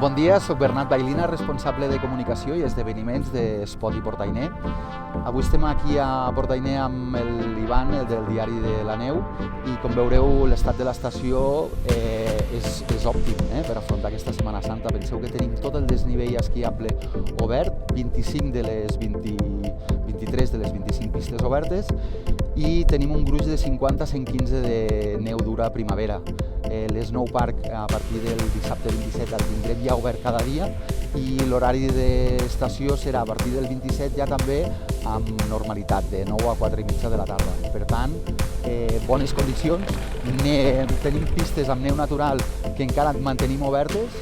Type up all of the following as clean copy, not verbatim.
Bon dia, soc Bernat Bailina, responsable de comunicació i esdeveniments d'Espot i Portainer. Avui estem aquí a Portainer amb l'Ivan, del diari de la neu, i com veureu l'estat de l'estació és òptim per afrontar aquesta Setmana Santa. Penseu que tenim tot el desnivell esquiable obert, 25 de les 23 de les 25 pistes obertes, i tenim un gruix de 50-115 de neu dura primavera. L'Snowpark a partir del dissabte 27 el tindrem ja obert cada dia i l'horari d'estació serà a partir del 27 ja també amb normalitat, de 9 a 4 i mitja de la tarda. Per tant, bones condicions. Tenim pistes amb neu natural que encara mantenim obertes.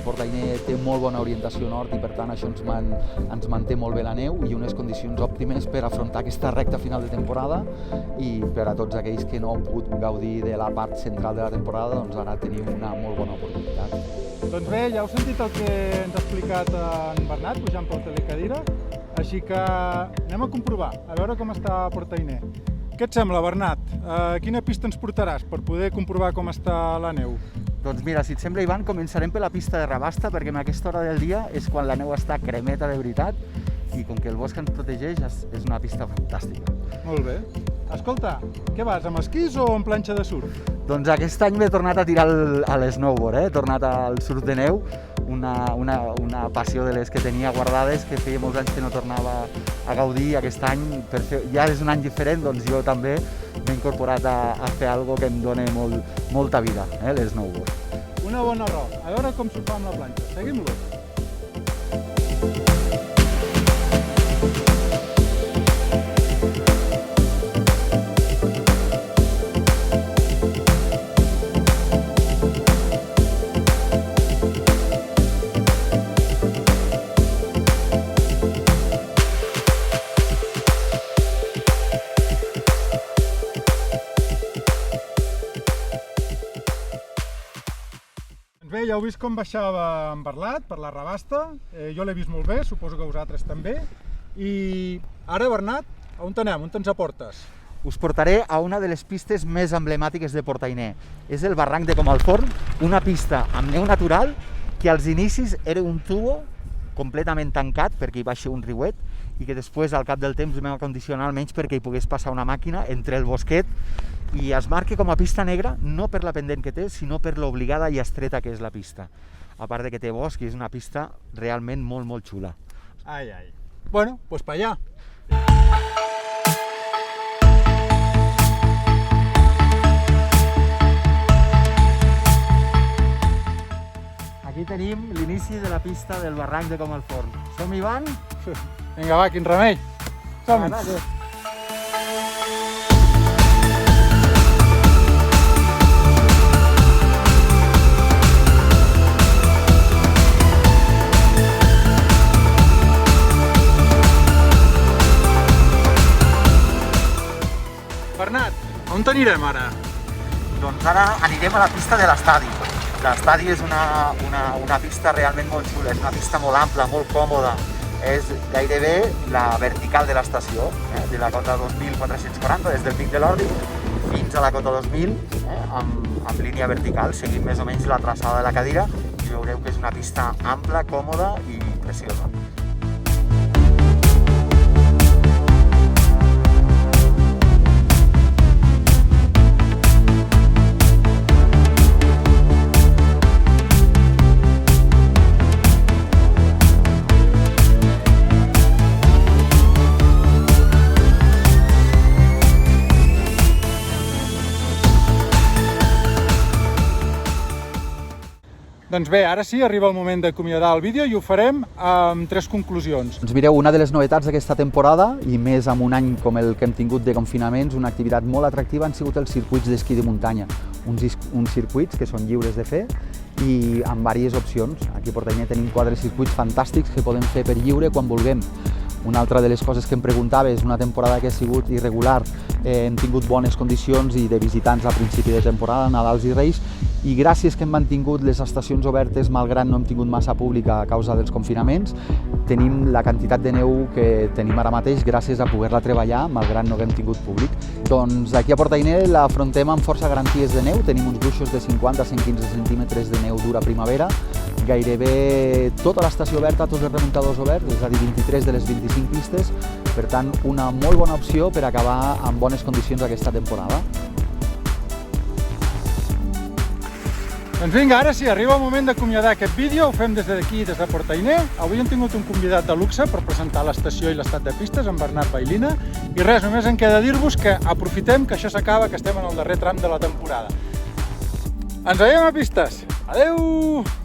Portainer té molt bona orientació nord i per tant això ens manté molt bé la neu i unes condicions òptimes per afrontar aquesta recta final de temporada, i per a tots aquells que no han pogut gaudir de la part central de la temporada, doncs ara teniu una molt bona oportunitat. Doncs bé, ja heu sentit el que ens ha explicat en Bernat pujant pel telecadira, així que anem a comprovar, a veure com està Portainer. Què et sembla, Bernat? A quina pista ens portaràs per poder comprovar com està la neu? Doncs mira, si et sembla, Ivan, començarem per la pista de Rabasta, perquè en aquesta hora del dia és quan la neu està cremeta de veritat i com que el bosc ens protegeix és una pista fantàstica. Molt bé. Escolta, què vas, amb esquís o amb planxa de surf? Doncs aquest any m'he tornat a tirar a l'snowboard, he tornat al surf de neu, una passió de les que tenia guardades, que feia molts anys que no tornava a gaudir. Aquest any, ja és un any diferent, doncs jo també m'he incorporat a fer alguna que em dona molta vida, l'snowboard. Una bona raó. A veure com surfar amb la planxa. Seguim-lo. Bé, ja heu vist com baixava en Bernat per la Rabasta, jo l'he vist molt bé, suposo que vosaltres també. I ara, Bernat, on anem? On ens aportes? Us portaré a una de les pistes més emblemàtiques de Portainer. És el barranc de Comalforn, una pista amb neu natural que als inicis era un tubo completament tancat perquè hi baixa un riuet i que després, al cap del temps, vam acondicionar almenys perquè hi pogués passar una màquina entre el bosquet, i es marca com a pista negra no per la pendent que té, sinó per l'obligada i estreta que és la pista. A part de que té bosc i és una pista realment molt, molt xula. Ai, ai. Bueno, pues pa allà. Aquí tenim l'inici de la pista del barranc de Comalforn. Som-hi, Ivan? Vinga, va, quin remei. Som-hi. Bernat, on anirem ara? Doncs ara anirem a la pista de l'estadi. L'estadi és una pista realment molt xula, és una pista molt ampla, molt còmoda. És gairebé la vertical de l'estació, de la cota 2440, des del pic de l'Ordi fins a la cota 2000, amb línia vertical, seguint més o menys la traçada de la cadira, i veureu que és una pista ampla, còmoda i preciosa. Doncs bé, ara sí, arriba el moment d'acomiadar el vídeo i ho farem amb 3 conclusions. Doncs mireu, una de les novetats d'aquesta temporada, i més amb un any com el que hem tingut de confinaments, una activitat molt atractiva han sigut els circuits d'esquí de muntanya. Uns circuits que són lliures de fer i amb diverses opcions. Aquí a Portainer tenim 4 circuits fantàstics que podem fer per lliure quan vulguem. Una altra de les coses que em preguntava és una temporada que ha sigut irregular, hem tingut bones condicions i de visitants a principi de temporada, Nadals i Reis, i gràcies que hem mantingut les estacions obertes malgrat no hem tingut massa públic a causa dels confinaments, tenim la quantitat de neu que tenim ara mateix gràcies a poder-la treballar malgrat no haguem tingut públic. Doncs aquí a Portainer l'afrontem amb força garanties de neu, tenim uns gruixos de 50 a 115 centímetres de neu dura primavera, gairebé tota l'estació oberta, tots els remuntadors oberts, és a dir, 23 de les 25 pistes, per tant, una molt bona opció per acabar en bones condicions aquesta temporada. Doncs vinga, ara sí, arriba el moment d'acomiadar aquest vídeo, ho fem des d'aquí, des de Portainer. Avui hem tingut un convidat de luxe per presentar l'estació i l'estat de pistes, en Bernat Bailina, i res, només em queda dir-vos que aprofitem que això s'acaba, que estem en el darrer tram de la temporada. Ens veiem a pistes! Adeu!